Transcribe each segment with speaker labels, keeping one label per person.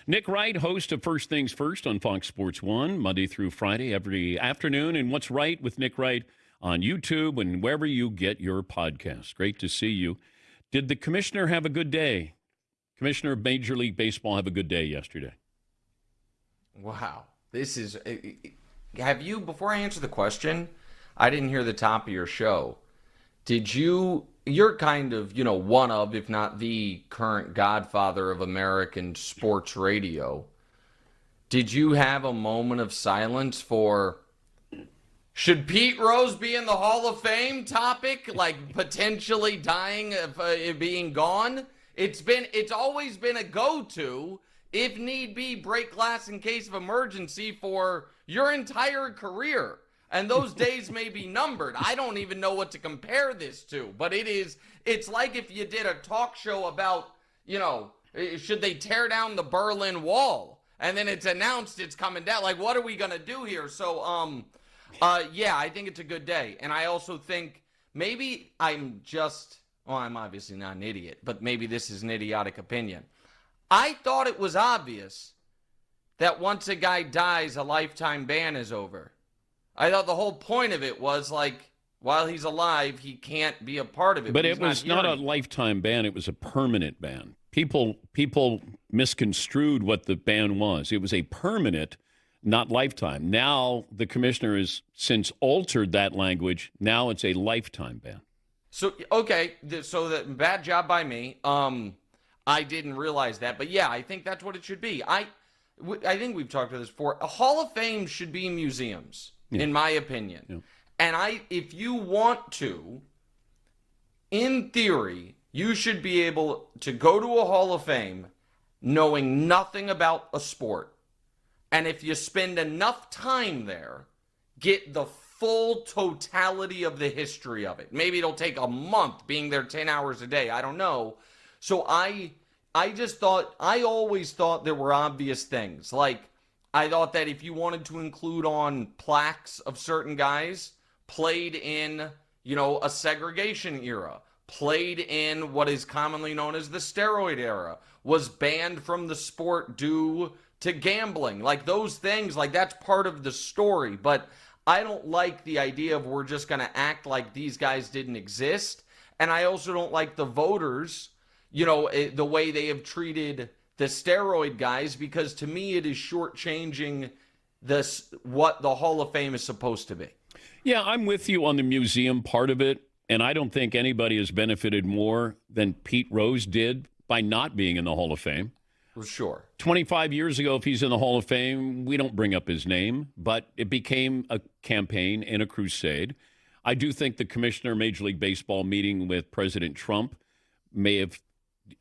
Speaker 1: Nick Wright, host of First Things First on Fox Sports 1, Monday through Friday, every afternoon. And What's Right with Nick Wright on YouTube and wherever you get your podcasts. Great to see you. Did the commissioner have a good day? Commissioner of Major League Baseball have a good day yesterday?
Speaker 2: Wow. This is... Have you, before I answer the question, I didn't hear the top of your show. You're kind of, one of, if not the current godfather of American sports radio. Did you have a moment of silence for, should Pete Rose be in the Hall of Fame topic? Like potentially dying of being gone? It's always been a go-to, if need be, break glass in case of emergency for your entire career. And those days may be numbered. I don't even know what to compare this to, but it's like if you did a talk show about, should they tear down the Berlin Wall? And then it's announced it's coming down. Like, what are we going to do here? So, yeah, I think it's a good day. And I also think maybe I'm obviously not an idiot, but maybe this is an idiotic opinion. I thought it was obvious that once a guy dies, a lifetime ban is over. I thought the whole point of it was, like, while he's alive, he can't be a part of it.
Speaker 1: But it was not a lifetime ban. It was a permanent ban. People misconstrued what the ban was. It was a permanent, not lifetime. Now the commissioner has since altered that language. Now it's a lifetime ban.
Speaker 2: So, okay, so bad job by me. I didn't realize that. But, yeah, I think that's what it should be. I think we've talked about this before. A Hall of Fame should be museums. Yeah. In my opinion. Yeah. And if you want to, in theory, you should be able to go to a Hall of Fame knowing nothing about a sport. And if you spend enough time there, get the full totality of the history of it. Maybe it'll take a month being there 10 hours a day. I don't know. So I always thought there were obvious things. Like, I thought that if you wanted to include on plaques of certain guys, played in, a segregation era, played in what is commonly known as the steroid era, was banned from the sport due to gambling. Like those things, like that's part of the story. But I don't like the idea of we're just going to act like these guys didn't exist. And I also don't like the voters, the way they have treated the steroid guys, because to me it is shortchanging what the Hall of Fame is supposed to be.
Speaker 1: Yeah, I'm with you on the museum part of it, and I don't think anybody has benefited more than Pete Rose did by not being in the Hall of Fame.
Speaker 2: For sure.
Speaker 1: 25 years ago, if he's in the Hall of Fame, we don't bring up his name, but it became a campaign and a crusade. I do think the commissioner of Major League Baseball meeting with President Trump may have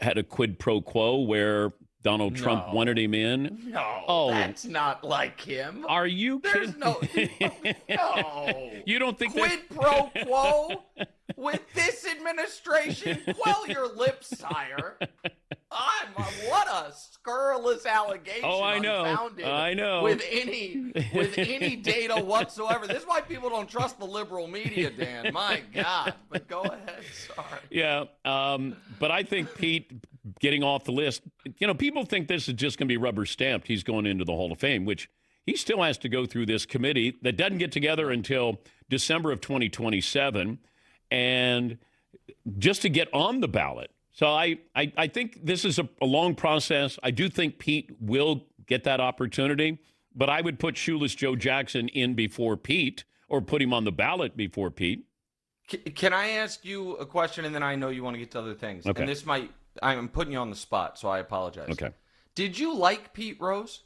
Speaker 1: had a quid pro quo where Donald Trump wanted him in.
Speaker 2: No, that's not like him.
Speaker 1: Are you kidding?
Speaker 2: No.
Speaker 1: You don't think
Speaker 2: quid pro quo with this administration? Quell your lips, sire. What a scurrilous allegation.
Speaker 1: Oh, I know.
Speaker 2: Unfounded
Speaker 1: I know.
Speaker 2: With any data whatsoever. This is why people don't trust the liberal media, Dan. My God. But go ahead. Sorry.
Speaker 1: Yeah. But I think Pete getting off the list, people think this is just going to be rubber stamped. He's going into the Hall of Fame, which he still has to go through this committee that doesn't get together until December of 2027. And just to get on the ballot. So I think this is a long process. I do think Pete will get that opportunity, but I would put Shoeless Joe Jackson in before Pete, or put him on the ballot before Pete.
Speaker 2: Can I ask you a question, and then I know you want to get to other things.
Speaker 1: Okay.
Speaker 2: And I'm putting you on the spot, so I apologize.
Speaker 1: Okay.
Speaker 2: Did you like Pete Rose?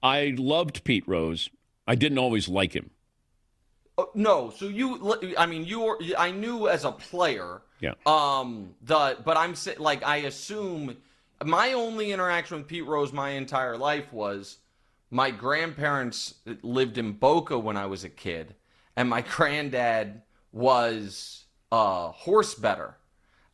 Speaker 1: I loved Pete Rose. I didn't always like him.
Speaker 2: No, so I knew as a player.
Speaker 1: Yeah.
Speaker 2: But I assume my only interaction with Pete Rose my entire life was my grandparents lived in Boca when I was a kid, and my granddad was a horse better,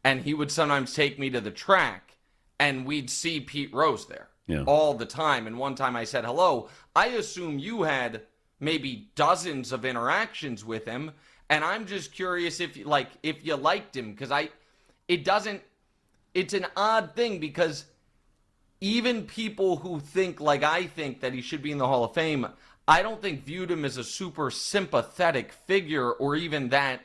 Speaker 2: and he would sometimes take me to the track, and we'd see Pete Rose there all the time. And one time I said hello. I assume you had maybe dozens of interactions with him, and I'm just curious if you liked him, because it's an odd thing, because even people who think like I think that he should be in the Hall of Fame, I don't think viewed him as a super sympathetic figure or even that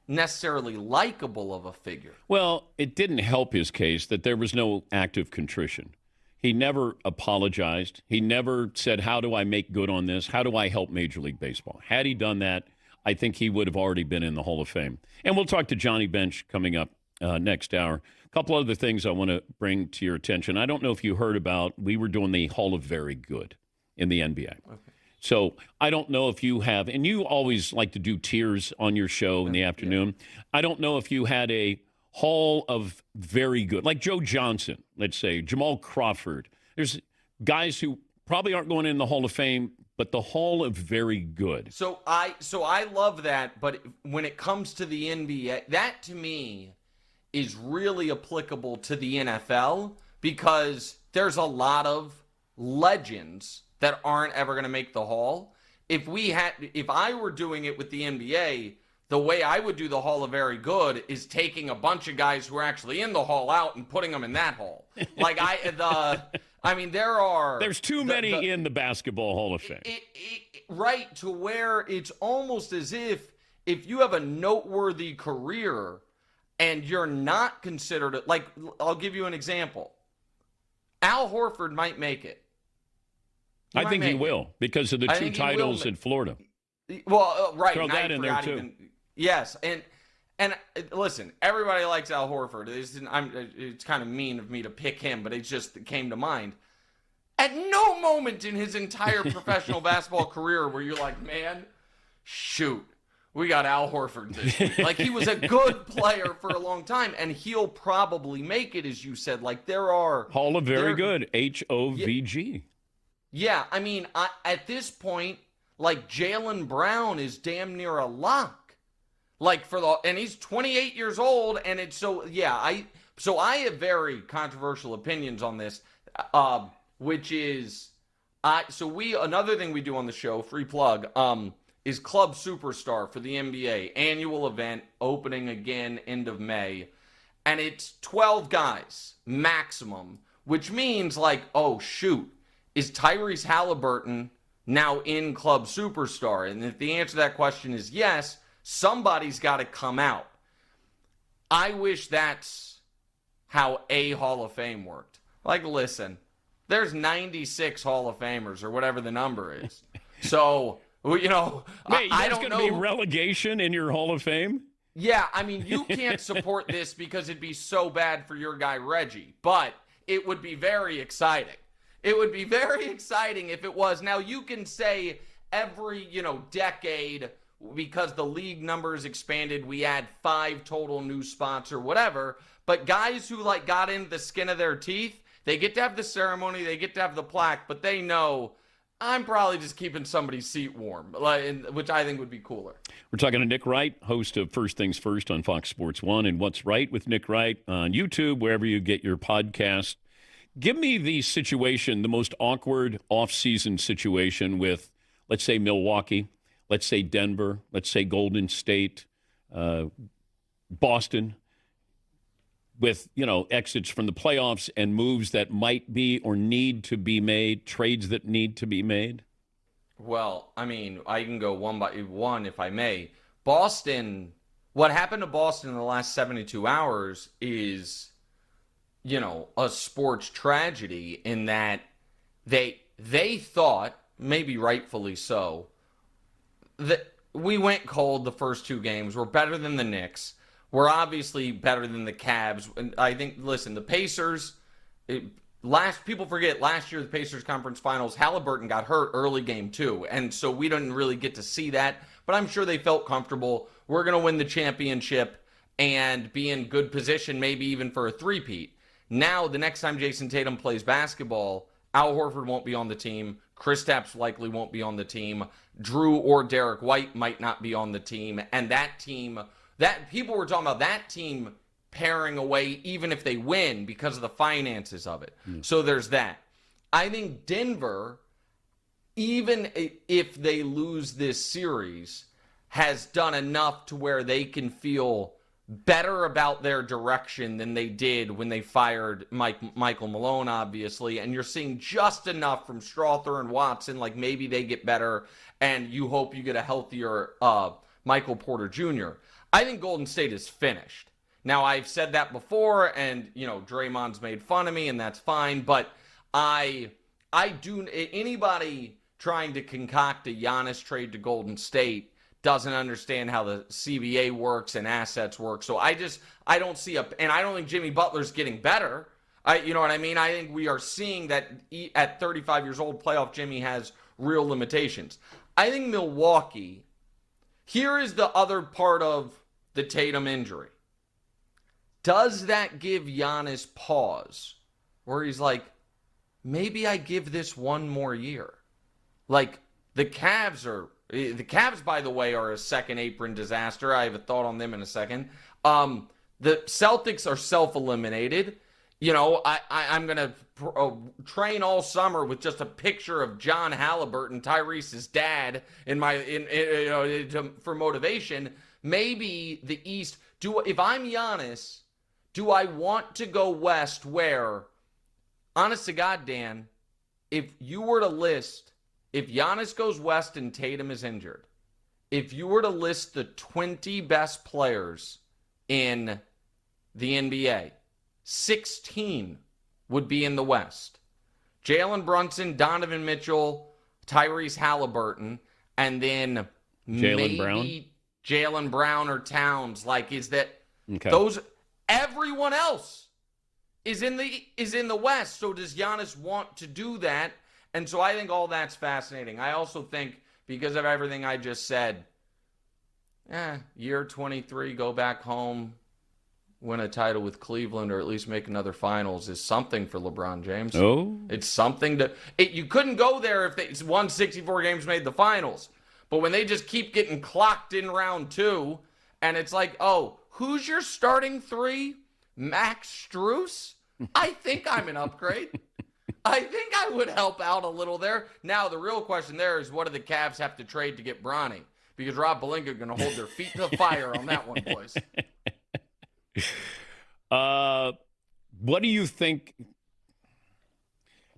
Speaker 2: necessarily likable of a figure.
Speaker 1: Well, it didn't help his case that there was no active contrition. He never apologized. He never said, how do I make good on this? How do I help Major League Baseball? Had he done that, I think he would have already been in the Hall of Fame. And we'll talk to Johnny Bench coming up next hour. A couple other things I want to bring to your attention. I don't know if you heard about, we were doing the Hall of Very Good in the NBA. Okay. So I don't know if you have, and you always like to do tiers on your show in the afternoon. Yeah. I don't know if you had a Hall of Very Good, like Joe Johnson, let's say, Jamal Crawford. There's guys who probably aren't going in the Hall of Fame, but the Hall of Very Good.
Speaker 2: So I love that, but when it comes to the NBA, that to me is really applicable to the NFL because there's a lot of legends that aren't ever going to make the Hall. If I were doing it with the NBA, the way I would do the Hall of Very Good is taking a bunch of guys who are actually in the Hall out and putting them in that Hall. Like there's
Speaker 1: too many in the Basketball Hall of Fame.
Speaker 2: Right, to where it's almost as if you have a noteworthy career and you're not considered, like, I'll give you an example. Al Horford might make it.
Speaker 1: I think he will because of the 2 titles in Florida.
Speaker 2: Well, right.
Speaker 1: Throw that in there, too.
Speaker 2: Yes, and listen, everybody likes Al Horford. It's kind of mean of me to pick him, but it just came to mind. At no moment in his entire professional basketball career were you like, man, shoot, we got Al Horford this week. Like, he was a good player for a long time, and he'll probably make it, as you said. Like, there are...
Speaker 1: Hall of Very Good, HOVG.
Speaker 2: Yeah, I mean, at this point, like, Jaylen Brown is damn near a lock. Like, and he's 28 years old, and it's so, yeah, I have very controversial opinions on this, which is, another thing we do on the show, free plug, is Club Superstar for the NBA, annual event, opening again end of May, and it's 12 guys, maximum, which means, like, oh, shoot, is Tyrese Halliburton now in Club Superstar? And if the answer to that question is yes, somebody's got to come out. I wish that's how a Hall of Fame worked. Like, listen, there's 96 Hall of Famers or whatever the number is. So, you know,
Speaker 1: Wait, I don't know. There's going to be relegation in your Hall of Fame?
Speaker 2: Yeah, I mean, you can't support this because it'd be so bad for your guy Reggie, but it would be very exciting. It would be very exciting if it was. Now, you can say every, decade, because the league numbers expanded, we add 5 total new spots or whatever. But guys who, like, got into the skin of their teeth, they get to have the ceremony, they get to have the plaque, but they know I'm probably just keeping somebody's seat warm, which I think would be cooler.
Speaker 1: We're talking to Nick Wright, host of First Things First on Fox Sports 1 and What's Right with Nick Wright on YouTube, wherever you get your podcast. Give me the situation, the most awkward off-season situation with, let's say, Milwaukee, let's say Denver, let's say Golden State, Boston, with, exits from the playoffs and moves that might be or need to be made, trades that need to be made?
Speaker 2: Well, I mean, I can go one by one, if I may. Boston, what happened to Boston in the last 72 hours is, a sports tragedy in that they thought, maybe rightfully so, that we went cold the first 2 games. We're better than the Knicks. We're obviously better than the Cavs. And I think, listen, the Pacers, people forget, last year the Pacers conference finals, Halliburton got hurt early game 2. And so we didn't really get to see that. But I'm sure they felt comfortable. We're going to win the championship and be in good position, maybe even for a three-peat. Now, the next time Jason Tatum plays basketball, Al Horford won't be on the team. Kristaps likely won't be on the team. Drew or Derek White might not be on the team. And that team, that people were talking about that team paring away even if they win because of the finances of it. So there's that. I think Denver, even if they lose this series, has done enough to where they can feel better about their direction than they did when they fired Michael Malone, obviously. And you're seeing just enough from Strother and Watson, like maybe they get better, and you hope you get a healthier Michael Porter Jr. I think Golden State is finished. Now, I've said that before, and, Draymond's made fun of me, and that's fine, but anybody trying to concoct a Giannis trade to Golden State doesn't understand how the CBA works and assets work. So I don't see and I don't think Jimmy Butler's getting better. You know what I mean? I think we are seeing that at 35 years old, playoff Jimmy has real limitations. I think Milwaukee, here is the other part of the Tatum injury. Does that give Giannis pause where he's like, maybe I give this one more year? Like, the Cavs, by the way, are a second apron disaster. I have a thought on them in a second. The Celtics are self-eliminated. I'm going to train all summer with just a picture of John Halliburton, Tyrese's dad, for motivation. Maybe the East. If I'm Giannis, do I want to go West where, honest to God, Dan, if you were to list, if Giannis goes West and Tatum is injured, if you were to list the 20 best players in the NBA, 16 would be in the West. Jalen Brunson, Donovan Mitchell, Tyrese Halliburton, and then maybe Jalen Brown or Towns. Like, is that those? Everyone else is in the West. So does Giannis want to do that? And so I think all that's fascinating. I also think, because of everything I just said, year 23, go back home, win a title with Cleveland, or at least make another finals is something for LeBron James.
Speaker 1: Oh.
Speaker 2: It's something you couldn't go there if they won 64 games, made the finals. But when they just keep getting clocked in round 2, and it's like, oh, who's your starting 3? Max Strus? I think I'm an upgrade. I think I would help out a little there. Now, the real question there is, what do the Cavs have to trade to get Bronny? Because Rob Pelinka are going to hold their feet to the fire on that one, boys.
Speaker 1: What do you think?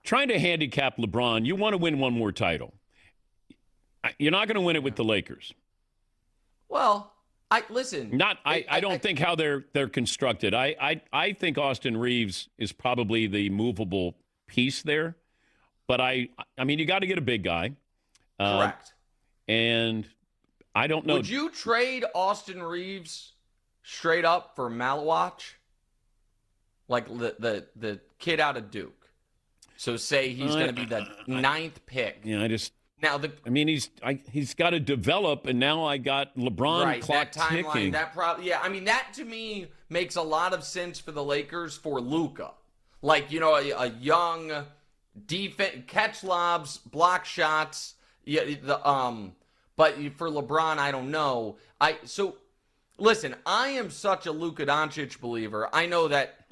Speaker 1: Trying to handicap LeBron, you want to win one more title. You're not going to win it with the Lakers.
Speaker 2: Well, I
Speaker 1: don't think how they're constructed. I think Austin Reeves is probably the movable piece there, but I mean, you got to get a big guy.
Speaker 2: Correct.
Speaker 1: And I don't know.
Speaker 2: Would you trade Austin Reeves straight up for Malawach? Like the kid out of Duke. So say he's going to be the 9th pick.
Speaker 1: Yeah, he's got to develop, and now I got LeBron clock ticking.
Speaker 2: That to me makes a lot of sense for the Lakers for Luka. Like, a young defense, catch lobs, block shots. But for LeBron, I don't know. Listen, I am such a Luka Doncic believer. I know that,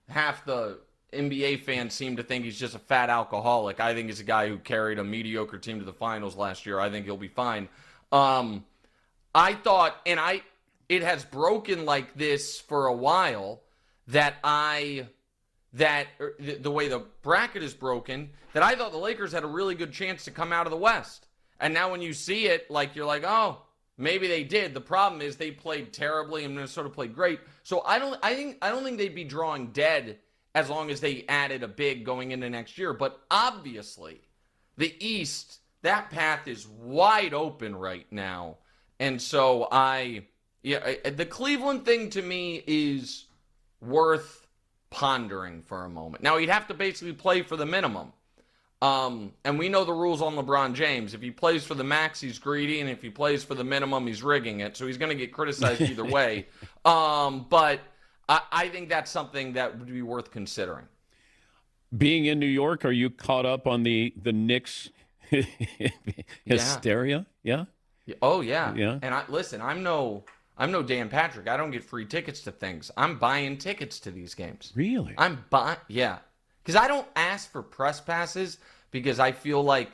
Speaker 2: half the NBA fans seem to think he's just a fat alcoholic. I think he's a guy who carried a mediocre team to the finals last year. I think he'll be fine. I thought, it has broken like this for a while, that the way the bracket is broken, that I thought the Lakers had a really good chance to come out of the West. And now when you see it, you're like, oh, maybe they did. The problem is they played terribly and Minnesota played great. So I don't think they'd be drawing dead as long as they added a big going into next year. But obviously, the East, that path is wide open right now. And so the Cleveland thing to me is worth pondering for a moment. Now, he'd have to basically play for the minimum. And we know the rules on LeBron James. If he plays for the max, he's greedy. And if he plays for the minimum, he's rigging it. So he's going to get criticized either way. But I think that's something that would be worth considering.
Speaker 1: Being in New York, are you caught up on the Knicks hysteria? Yeah.
Speaker 2: Oh, yeah. Yeah. And I'm no Dan Patrick. I don't get free tickets to things. I'm buying tickets to these games.
Speaker 1: Really?
Speaker 2: Yeah. Because I don't ask for press passes because I feel like,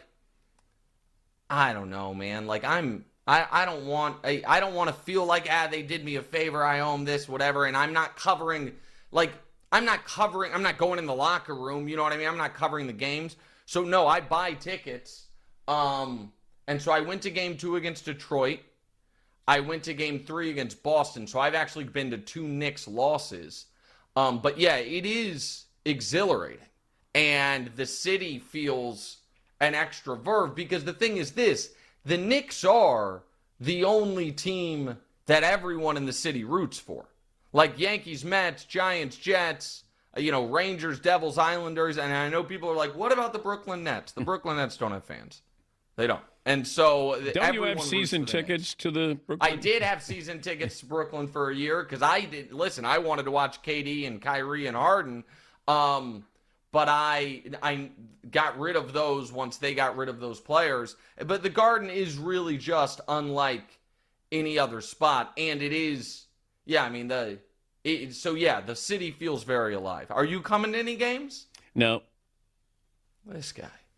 Speaker 2: I don't know, man. Like I'm I don't want to feel like they did me a favor, I owe them this, whatever, and I'm not going in the locker room, you know what I mean? I'm not covering the games. So no, I buy tickets. And so I went to game 2 against Detroit. I went to game 3 against Boston. So I've actually been to 2 Knicks losses. But yeah, it is exhilarating. And the city feels an extra verve because the thing is this, the Knicks are the only team that everyone in the city roots for. Like Yankees, Mets, Giants, Jets, Rangers, Devils, Islanders. And I know people are like, what about the Brooklyn Nets? The Brooklyn Nets don't have fans. They don't. And so
Speaker 1: don't you have season tickets to the Brooklyn?
Speaker 2: I did have season tickets to Brooklyn for a year because I wanted to watch KD and Kyrie and Harden. But I got rid of those once they got rid of those players. But the Garden is really just unlike any other spot. And it is, the city feels very alive. Are you coming to any games?
Speaker 1: No.
Speaker 2: This guy.